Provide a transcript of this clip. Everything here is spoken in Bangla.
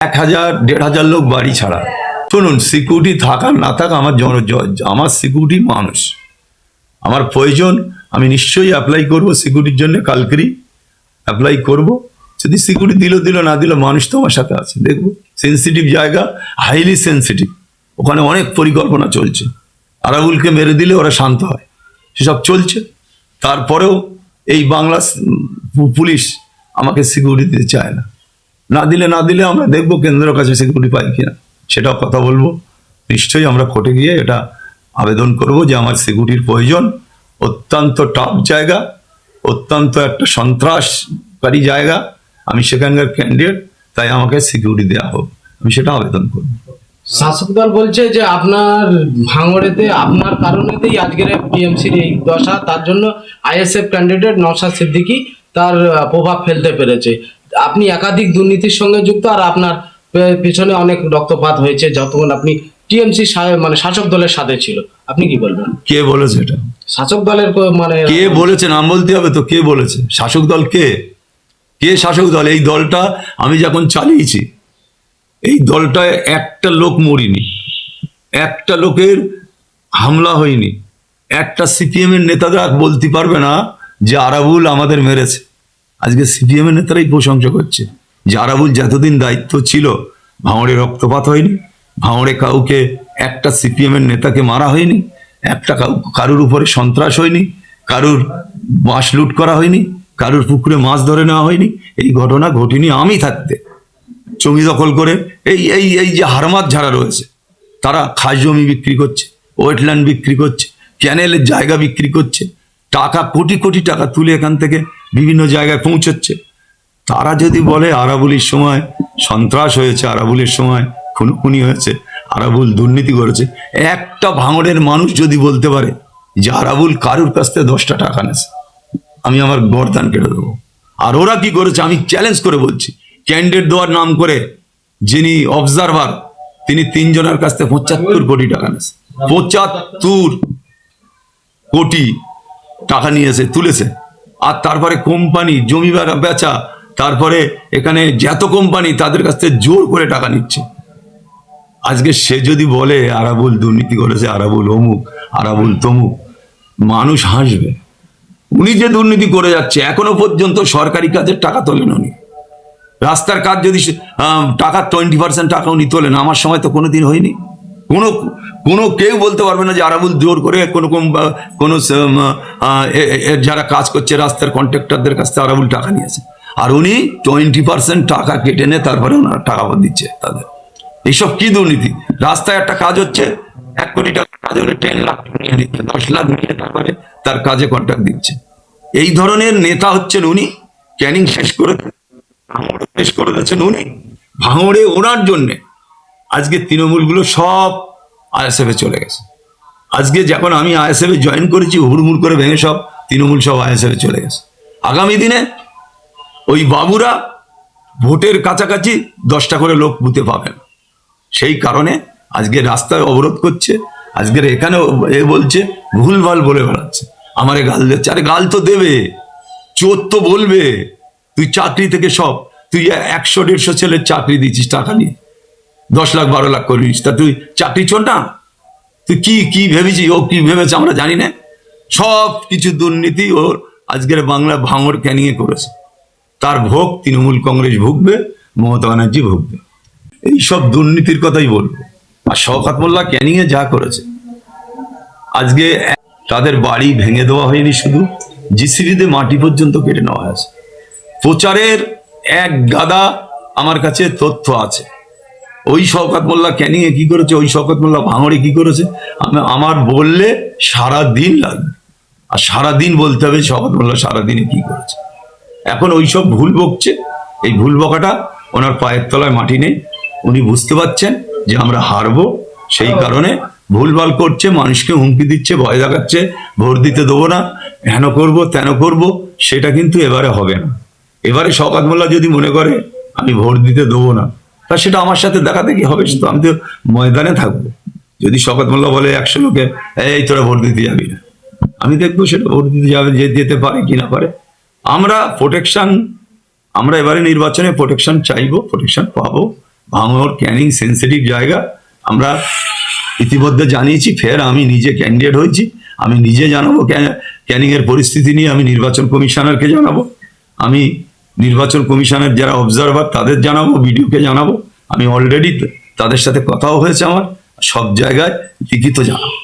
1000 1500 লোক বাড়ি ছাড়া। শুনুন, সিকিউরিটি থাকার না থাকা আমার সিকিউরিটি মানুষ, আমার প্রয়োজন, আমি নিশ্চয়ই অ্যাপ্লাই করব সিকিউরিটির জন্য, কালকেরই অ্যাপ্লাই করব। যদি সিকিউরিটি দিল না দিল, মানুষ তো আমার সাথে আছে, দেখবো। সেন্সিটিভ জায়গা, হাইলি সেন্সিটিভ, ওখানে অনেক পরিকল্পনা চলছে। আরাবুলকে মেরে দিলে ওরা শান্ত হয়, সেসব চলছে। তারপরেও এই বাংলা পুলিশ আমাকে সিকিউরিটি দিতে চায় না। না দিলে আমরা দেখবো কেন্দ্রের কাছে সিকিউরিটি পাই কিনা, সেটাও কথা বলবো। নিশ্চয়ই আমরা কোর্টে গিয়ে এটা আবেদন করব যে আমার সিকিউরিটির প্রয়োজন। অত্যন্ত টাফ জায়গা, অত্যন্ত একটা সন্ত্রাসকারী জায়গা, আমি সেখানকার ক্যান্ডিডেট, তাই আমাকে সিকিউরিটি দেওয়া হোক, আমি সেটা আবেদন করব। শাসক দল বলছে যে আপনার ভাঙড়েতে আপনার কারণেতেই আজকের টিএমসির এই দশা, তার জন্য আইএসএফ ক্যান্ডিডেট নওশাদ সিদ্দিকী তার প্রভাব ফেলতে পেরেছে। আপনি একাধিক দুর্নীতির সঙ্গে যুক্ত, আর আপনার পিছনে অনেক রক্তপাত হয়েছে যতক্ষণ আপনি টিএমসি মানে শাসক দলের সাথে ছিল। আপনি কি বলবেন? কে বলেছে এটা? শাসক দলের মানে কে বলেছে? নাম বলতে হবে তো, কে বলেছে? শাসক দল কে? কে শাসক দল? এই দলটা আমি যখন চালিয়েছি, এই দলটায় একটা লোক মরিনি, একটা লোকের হামলা হয়নি, একটা সিপিএম এর নেতারা বলতে পারবে না যে আরাবুল আমাদের মেরেছে। আজকে সিপিএম এর নেতারাই প্রশংসা করছে যে আরাবুল যতদিন দায়িত্ব ছিল ভাঙড়ে রক্তপাত হয়নি, ভাঙড়ে কাউকে একটা সিপিএম এর নেতাকে মারা হয়নি, একটা কারুর উপরে সন্ত্রাস হয়নি, কারুর মাছ লুট করা হয়নি, কারুর পুকুরে মাছ ধরে নেওয়া হয়নি। এই ঘটনা ঘটেনি আমি থাকতে। জমি দখল করে এই এই এই যে হারমাত যারা রয়েছে, তারা খাস জমি বিক্রি করছে, ওয়েটল্যান্ড বিক্রি করছে, ক্যানেলের জায়গা বিক্রি করছে, টাকা কোটি কোটি টাকা তুলে এখান থেকে বিভিন্ন জায়গায় পৌঁছচ্ছে। তারা যদি বলে আরাবুলের সময় সন্ত্রাস হয়েছে, আরাবুলের সময় খুনোখুনি হয়েছে, আরাবুল দুর্নীতি করেছে, একটা ভাঙড়ের মানুষ যদি বলতে পারে যে আরাবুল কারুর কাছ থেকে 10টা টাকা নেছে, আমি আমার গর্দান কেটে দেবো। আর ওরা কি করেছে আমি চ্যালেঞ্জ করে বলছি, ক্যান্ডিডেট দেওয়ার নাম করে যিনি অবজারভার, তিনি 3 জনের কাছ থেকে 75 কোটি টাকা নিয়েছে, 75 কোটি টাকা নিয়েছে, তুলেছে। আর তারপরে কোম্পানি জমি বেচা, তারপরে এখানে যত কোম্পানি তাদের কাছ থেকে জোর করে টাকা নিচ্ছে। আজকে সে যদি বলে আরাবুল দুর্নীতি করেছে, আরাবুল অমুক, আরাবুল তমুক, মানুষ হাসবে। উনি যে দুর্নীতি করে যাচ্ছে, এখনো পর্যন্ত সরকারি কাজের টাকা তোলেন উনি। রাস্তার কাজ যদি টাকা 20% টাকা উনি তোলেন, আমার সময় তো কোনোদিন হয়নি। কোনো কেউ বলতে পারবে না যে আরাবুল জোর করে কোনো যারা কাজ করছে রাস্তার কন্ট্রাক্টরদের কাছ থেকে আরাবুল টাকা নিয়েছে। আর উনি 20% টাকা কেটে নিয়ে তারপরে ওনারা টাকা দিচ্ছে তাদের। এইসব কি দুর্নীতি? রাস্তায় একটা কাজ হচ্ছে, 1 কোটি টাকা কাজ হলে 10 লাখ নিয়ে নিচ্ছে, 10 লাখ নিয়ে তারপরে তার কাজে কন্ট্রাক্ট দিচ্ছে। এই ধরনের নেতা হচ্ছেন উনি। ক্যানিং শেষ করে দিয়েছেন উনি। ভাঙড়ে ওনার জন্যে আজকে তৃণমূলগুলো সব আইএসএফে চলে গেছে। আজকে যখন আমি আইএসএফে জয়েন করেছি, হুড়মুড় করে ভেঙে সব তৃণমূল সব আইএসএফে চলে গেছে। আগামী দিনে ওই বাবুরা ভোটের কাছাকাছি 10টা করে লোক বুথে পাবেন। সেই কারণে আজকে রাস্তায় অবরোধ করছে, আজকের এখানে বলছে, ভুলভাল বলে বেড়াচ্ছে, আমারে গাল দিচ্ছে। আরে গাল তো দেবে, চোর তো বলবে। তুই চাকরি থেকে সব, তুই 100-150 ছেলের চাকরি দিচ্ছিস টাকা নিয়ে, 10 লাখ 12 লাখ করিস, তা তুই চাকরি চোর না? তুই কি ভেবেছিস? ও কি ভেবেছে আমরা জানি না। সব কিছু দুর্নীতি ওর আজকের বাংলা ভাঙড় ক্যানিংয়ে করেছে। তার ভোগ তৃণমূল কংগ্রেস ভুগবে, মমতা ব্যানার্জি ভুগবে। এইসব দুর্নীতির কথাই বলবো। আর শওকত মোল্লা ক্যানিংয়ে যা করেছে, আজকে তাদের বাড়ি ভেঙে দেওয়া হয়নি, শুধু জিসিবিতে মাটি পর্যন্ত কেটে নেওয়া হয়েছে। প্রচারের এক গাদা আমার কাছে তথ্য আছে। ওই শওকত মোল্লা ক্যানিংয়ে কি করেছে, ওই শওকত মোল্লা ভাঙড়ে কি করেছে, আমার বললে সারা দিন লাগবে। আর সারাদিন বলতে হবে শওকত মোল্লা সারাদিনে কি করেছে। এখন ওইসব ভুল বকছে। এই ভুল বকাটা ওনার পায়ের তলায় মাটি নেই। উনি বুঝতে পারছেন যে আমরা হারবো, সেই কারণে ভুলভাল করছে, মানুষকে হুমকি দিচ্ছে, ভয় দেখাচ্ছে, ভোট দিতে দেবো না, হেন করবো তেন করবো। সেটা কিন্তু এবারে হবে না। এবারে শওকত মোল্লা যদি মনে করে আমি ভোট দিতে দেবো না, তা সেটা আমার সাথে দেখা দেখি হবে। তো আমি তো ময়দানে থাকবো। যদি শওকত মোল্লা বলে 100 লোকে এই তোরা ভোট দিতে যাবি না, আমি দেখবো সেটা ভোট দিতে যাবে, যে যেতে পারে কি না পারে। আমরা প্রোটেকশন, আমরা এবারে নির্বাচনে প্রোটেকশন চাইবো, প্রোটেকশন পাবো। ভাঙড় ক্যানিং সেন্সিটিভ জায়গা, আমরা ইতিমধ্যে জানিয়েছি। ফের আমি নিজে ক্যান্ডিডেট হয়েছি, আমি নিজে জানাবো ক্যানিংয়ের পরিস্থিতি নিয়ে, আমি নির্বাচন কমিশনারকে জানাবো, আমি নির্বাচন কমিশনের যারা অবজারভার তাদের জানাবো, বিডিওকে জানাবো। আমি অলরেডি তাদের সাথে কথাও হয়েছে আমার, সব জায়গায় লিখিত জানাবো।